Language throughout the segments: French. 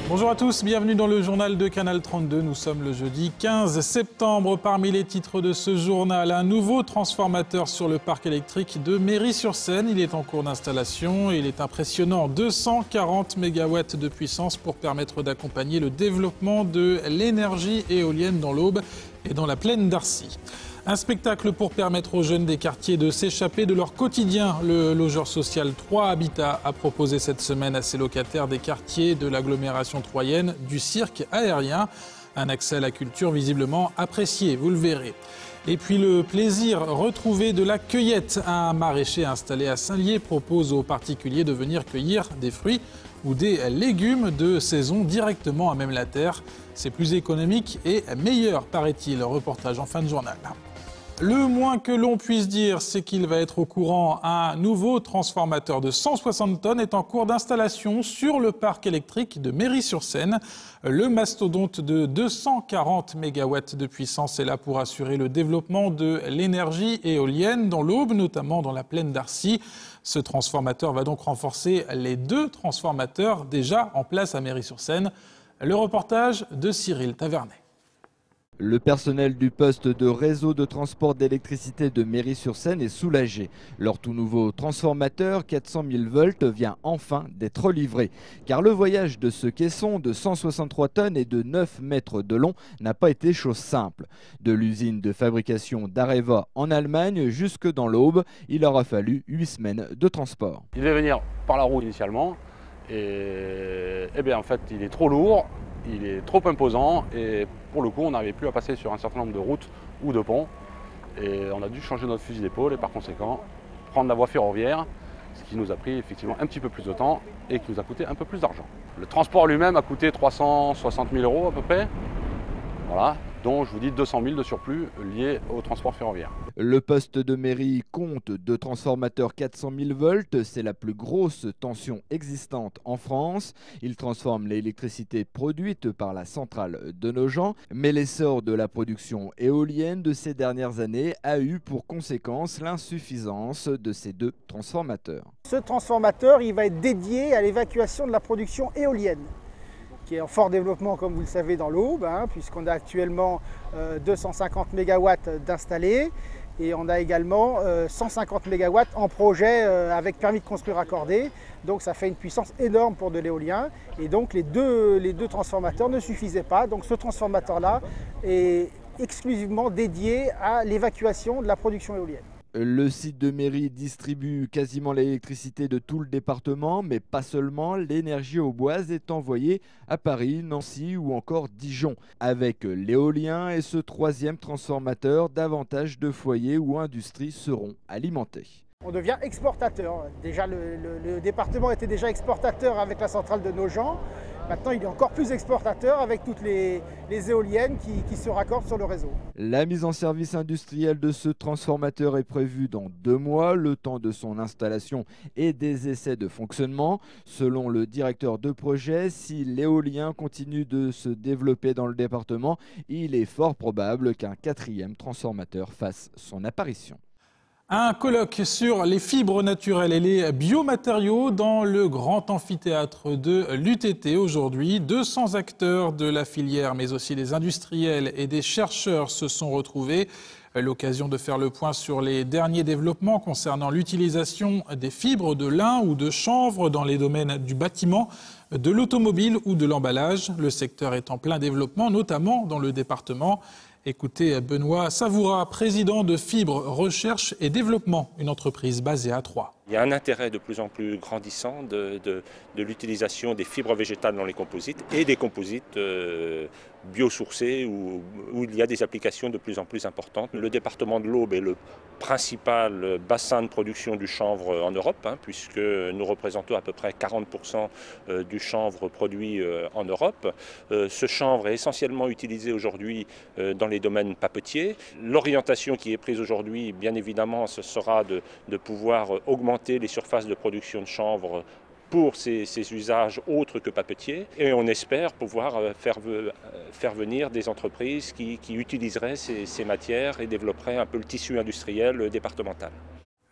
Bonjour à tous, bienvenue dans le journal de Canal 32. Nous sommes le jeudi 15 septembre. Parmi les titres de ce journal, un nouveau transformateur sur le parc électrique de Méry-sur-Seine. Il est en cours d'installation et il est impressionnant. 240 MW de puissance pour permettre d'accompagner le développement de l'énergie éolienne dans l'Aube et dans la plaine d'Arcy. Un spectacle pour permettre aux jeunes des quartiers de s'échapper de leur quotidien. Le logeur social 3 Habitat a proposé cette semaine à ses locataires des quartiers de l'agglomération troyenne du cirque aérien. Un accès à la culture visiblement apprécié, vous le verrez. Et puis le plaisir retrouvé de la cueillette. Un maraîcher installé à Saint-Lié propose aux particuliers de venir cueillir des fruits ou des légumes de saison directement à même la terre. C'est plus économique et meilleur, paraît-il. Reportage en fin de journal. Le moins que l'on puisse dire, c'est qu'il va être au courant. Un nouveau transformateur de 160 tonnes est en cours d'installation sur le parc électrique de Méry-sur-Seine. Le mastodonte de 240 MW de puissance est là pour assurer le développement de l'énergie éolienne dans l'Aube, notamment dans la plaine d'Arcy. Ce transformateur va donc renforcer les deux transformateurs déjà en place à Méry-sur-Seine. Le reportage de Cyril Tavernet. Le personnel du poste de réseau de transport d'électricité de Méry-sur-Seine est soulagé. Leur tout nouveau transformateur 400 000 volts vient enfin d'être livré. Car le voyage de ce caisson de 163 tonnes et de 9 mètres de long n'a pas été chose simple. De l'usine de fabrication d'Areva en Allemagne jusque dans l'Aube, il aura fallu 8 semaines de transport. Il devait venir par la route initialement et bien en fait il est trop lourd. Il est trop imposant et pour le coup on n'arrivait plus à passer sur un certain nombre de routes ou de ponts et on a dû changer notre fusil d'épaule et par conséquent prendre la voie ferroviaire, ce qui nous a pris effectivement un petit peu plus de temps et qui nous a coûté un peu plus d'argent. Le transport lui-même a coûté 360 000 € à peu près, voilà, dont je vous dis 200 000 de surplus liés au transport ferroviaire. Le poste de Méry compte deux transformateurs 400 000 volts, c'est la plus grosse tension existante en France. Il transforme l'électricité produite par la centrale de Nogent, mais l'essor de la production éolienne de ces dernières années a eu pour conséquence l'insuffisance de ces deux transformateurs. Ce transformateur, il va être dédié à l'évacuation de la production éolienne, qui est en fort développement, comme vous le savez, dans l'Aube, puisqu'on a actuellement 250 MW d'installés et on a également 150 MW en projet avec permis de construire accordé. Donc ça fait une puissance énorme pour de l'éolien et donc les deux transformateurs ne suffisaient pas. Donc ce transformateur-là est exclusivement dédié à l'évacuation de la production éolienne. Le site de Méry distribue quasiment l'électricité de tout le département, mais pas seulement. L'énergie au bois est envoyée à Paris, Nancy ou encore Dijon. Avec l'éolien et ce troisième transformateur, davantage de foyers ou industries seront alimentés. On devient exportateur. Déjà, le département était déjà exportateur avec la centrale de Nogent. Maintenant, il est encore plus exportateur avec toutes les éoliennes qui se raccordent sur le réseau. La mise en service industrielle de ce transformateur est prévue dans 2 mois, le temps de son installation et des essais de fonctionnement. Selon le directeur de projet, si l'éolien continue de se développer dans le département, il est fort probable qu'un 4e transformateur fasse son apparition. Un colloque sur les fibres naturelles et les biomatériaux dans le grand amphithéâtre de l'UTT aujourd'hui. 200 acteurs de la filière, mais aussi des industriels et des chercheurs se sont retrouvés. L'occasion de faire le point sur les derniers développements concernant l'utilisation des fibres de lin ou de chanvre dans les domaines du bâtiment, de l'automobile ou de l'emballage. Le secteur est en plein développement, notamment dans le département. Écoutez Benoît Savoura, président de Fibre Recherche et Développement, une entreprise basée à Troyes. Il y a un intérêt de plus en plus grandissant de l'utilisation des fibres végétales dans les composites et des composites biosourcés où il y a des applications de plus en plus importantes. Le département de l'Aube est le principal bassin de production du chanvre en Europe, puisque nous représentons à peu près 40% du chanvre produit en Europe. Ce chanvre est essentiellement utilisé aujourd'hui dans les domaines papetiers. L'orientation qui est prise aujourd'hui, bien évidemment, ce sera de pouvoir augmenter les surfaces de production de chanvre pour ces usages autres que papetiers. Et on espère pouvoir faire venir des entreprises qui utiliseraient ces matières et développeraient un peu le tissu industriel départemental.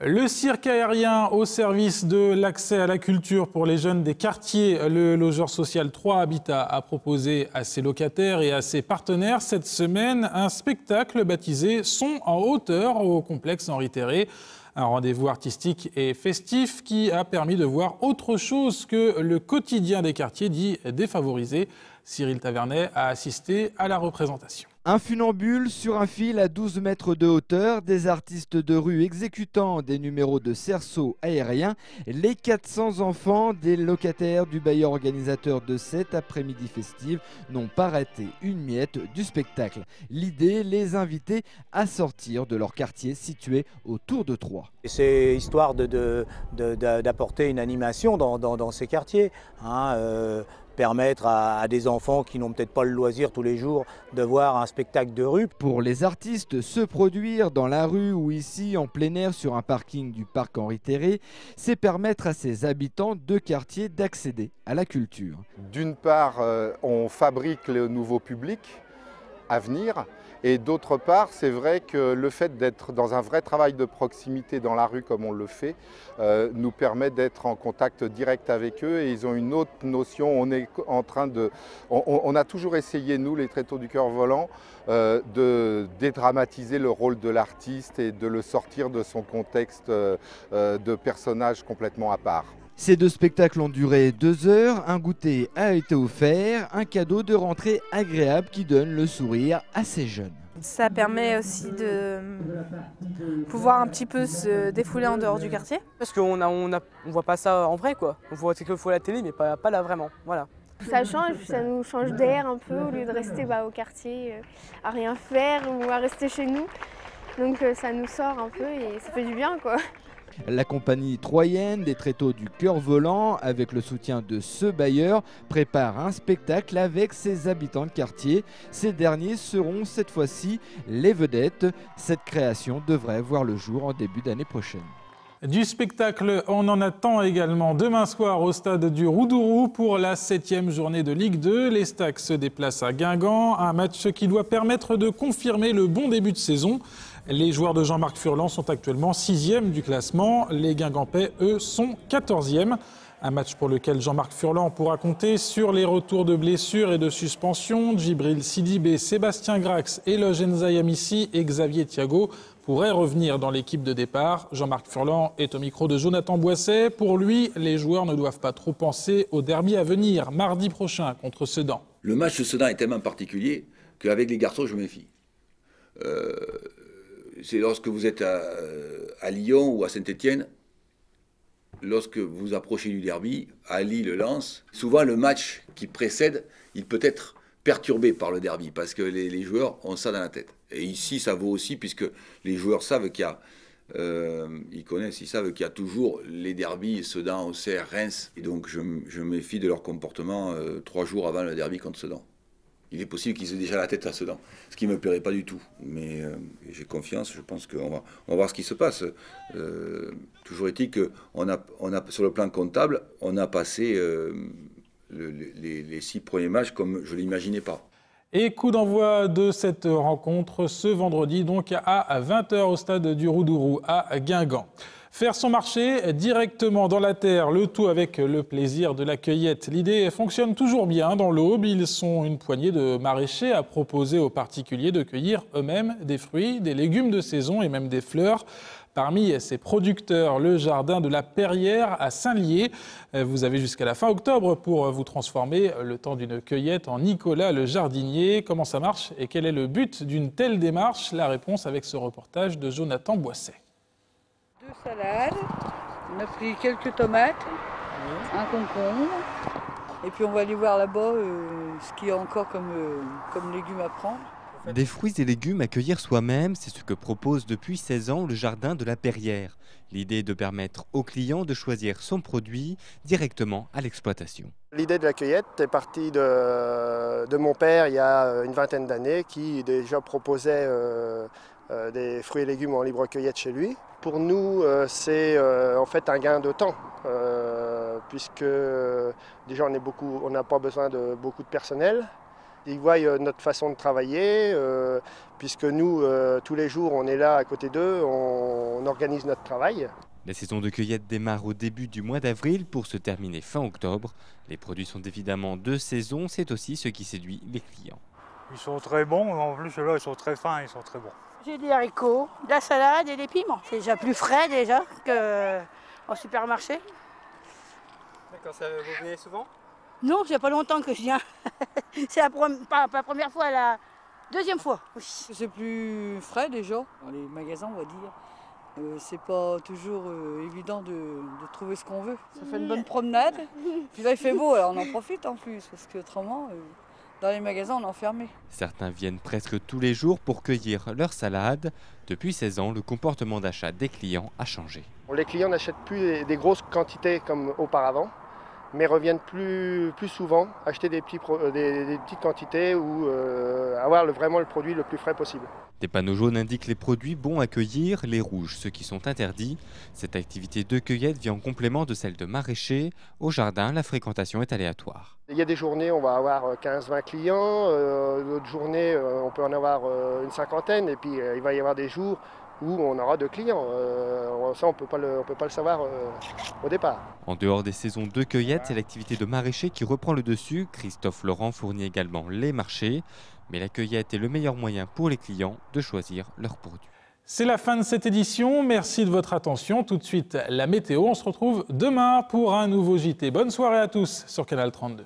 Le cirque aérien au service de l'accès à la culture pour les jeunes des quartiers. Le logeur social 3 Habitat a proposé à ses locataires et à ses partenaires cette semaine un spectacle baptisé Son en hauteur au complexe Henri Terré. Un rendez-vous artistique et festif qui a permis de voir autre chose que le quotidien des quartiers dits défavorisés. Cyril Tavernet a assisté à la représentation. Un funambule sur un fil à 12 mètres de hauteur, des artistes de rue exécutant des numéros de cerceau aérien, les 400 enfants des locataires du bailleur organisateur de cet après-midi festive n'ont pas raté une miette du spectacle. L'idée, les inviter à sortir de leur quartier situé autour de Troyes. C'est histoire d'apporter une animation dans ces quartiers. Permettre à des enfants qui n'ont peut-être pas le loisir tous les jours de voir un spectacle de rue. Pour les artistes, se produire dans la rue ou ici en plein air sur un parking du parc Henri Terré, c'est permettre à ses habitants de quartier d'accéder à la culture. D'une part, on fabrique le nouveau public à venir. Et d'autre part, c'est vrai que le fait d'être dans un vrai travail de proximité dans la rue comme on le fait, nous permet d'être en contact direct avec eux et ils ont une autre notion. On a toujours essayé, nous, les Tréteaux du Cœur Volant, de dédramatiser le rôle de l'artiste et de le sortir de son contexte de personnage complètement à part. Ces deux spectacles ont duré 2 heures, un goûter a été offert, un cadeau de rentrée agréable qui donne le sourire à ces jeunes. Ça permet aussi de pouvoir un petit peu se défouler en dehors du quartier. Parce qu'on voit pas ça en vrai, quoi. On voit quelquefois la télé, mais pas là vraiment. Voilà. Ça change, ça nous change d'air un peu au lieu de rester au quartier à rien faire ou à rester chez nous. Donc ça nous sort un peu et ça fait du bien, quoi. La compagnie troyenne des Tréteaux du Cœur Volant, avec le soutien de ce bailleur, prépare un spectacle avec ses habitants de quartier. Ces derniers seront cette fois-ci les vedettes. Cette création devrait voir le jour en début d'année prochaine. Du spectacle, on en attend également demain soir au stade du Roudourou pour la 7e journée de Ligue 2. Les Stacks se déplacent à Guingamp, un match qui doit permettre de confirmer le bon début de saison. Les joueurs de Jean-Marc Furlan sont actuellement 6e du classement. Les Guingampais, eux, sont 14e. Un match pour lequel Jean-Marc Furlan pourra compter sur les retours de blessures et de suspensions. Djibril Sidibé, Sébastien Grax, Eloge Nzayamissi et Xavier Thiago pourraient revenir dans l'équipe de départ. Jean-Marc Furlan est au micro de Jonathan Boisset. Pour lui, les joueurs ne doivent pas trop penser au derby à venir, mardi prochain contre Sedan. Le match de Sedan est tellement particulier qu'avec les garçons, je me méfie. C'est lorsque vous êtes à Lyon ou à Saint-Étienne, lorsque vous approchez du derby, à Lille, Lens, souvent le match qui précède, il peut être perturbé par le derby parce que les joueurs ont ça dans la tête. Et ici, ça vaut aussi puisque les joueurs savent qu'il y a, ils savent qu'il y a toujours les derbys, Sedan, Auxerre, Reims. Et donc, je me méfie de leur comportement 3 jours avant le derby contre Sedan. Il est possible qu'ils aient déjà la tête à Sedan, ce qui ne me plairait pas du tout. Mais j'ai confiance, je pense qu'on va voir ce qui se passe. Toujours est-il qu'on a, sur le plan comptable, on a passé les 6 premiers matchs comme je ne l'imaginais pas. Et coup d'envoi de cette rencontre ce vendredi, donc à 20h au stade du Roudourou à Guingamp. Faire son marché directement dans la terre, le tout avec le plaisir de la cueillette. L'idée fonctionne toujours bien dans l'Aube. Ils sont une poignée de maraîchers à proposer aux particuliers de cueillir eux-mêmes des fruits, des légumes de saison et même des fleurs. Parmi ces producteurs, le jardin de la Perrière à Saint-Lié. Vous avez jusqu'à la fin octobre pour vous transformer le temps d'une cueillette en Nicolas le jardinier. Comment ça marche et quel est le but d'une telle démarche? La réponse avec ce reportage de Jonathan Boisset. 2 salades, on a pris quelques tomates, un concombre, et puis on va aller voir là-bas ce qu'il y a encore comme légumes à prendre. Des fruits et légumes à cueillir soi-même, c'est ce que propose depuis 16 ans le jardin de la Perrière. L'idée est de permettre aux clients de choisir son produit directement à l'exploitation. L'idée de la cueillette est partie de mon père il y a une vingtaine d'années qui déjà proposait des fruits et légumes en libre cueillette chez lui. Pour nous, c'est en fait un gain de temps, puisque déjà on n'a pas besoin de beaucoup de personnel. Ils voient notre façon de travailler, puisque nous, tous les jours, on est là à côté d'eux, on organise notre travail. La saison de cueillette démarre au début du mois d'avril pour se terminer fin octobre. Les produits sont évidemment de saison, c'est aussi ce qui séduit les clients. Ils sont très bons, en plus là ils sont très fins, ils sont très bons. J'ai des haricots, de la salade et des piments. C'est déjà plus frais déjà qu'en supermarché. D'accord, vous venez souvent? Non, il n'y a pas longtemps que je viens. C'est pas la première fois, la deuxième fois. Oui. C'est plus frais déjà, dans les magasins on va dire. C'est pas toujours évident de trouver ce qu'on veut. Ça fait une bonne promenade. Puis là il fait beau, alors on en profite en plus, parce qu'autrement, dans les magasins on est enfermé. Certains viennent presque tous les jours pour cueillir leur salade. Depuis 16 ans, le comportement d'achat des clients a changé. Les clients n'achètent plus des grosses quantités comme auparavant, mais reviennent plus souvent acheter des petites quantités ou avoir vraiment le produit le plus frais possible. Des panneaux jaunes indiquent les produits bons à cueillir, les rouges ceux qui sont interdits. Cette activité de cueillette vient en complément de celle de maraîcher. Au jardin, la fréquentation est aléatoire. Il y a des journées où on va avoir 15-20 clients, d'autres journées on peut en avoir une cinquantaine, et puis il va y avoir des jours où on aura 2 clients. Ça, on peut pas le savoir au départ. En dehors des saisons de cueillette, c'est l'activité de maraîcher qui reprend le dessus. Christophe Laurent fournit également les marchés. Mais la cueillette est le meilleur moyen pour les clients de choisir leurs produits. C'est la fin de cette édition. Merci de votre attention. Tout de suite, la météo. On se retrouve demain pour un nouveau JT. Bonne soirée à tous sur Canal 32.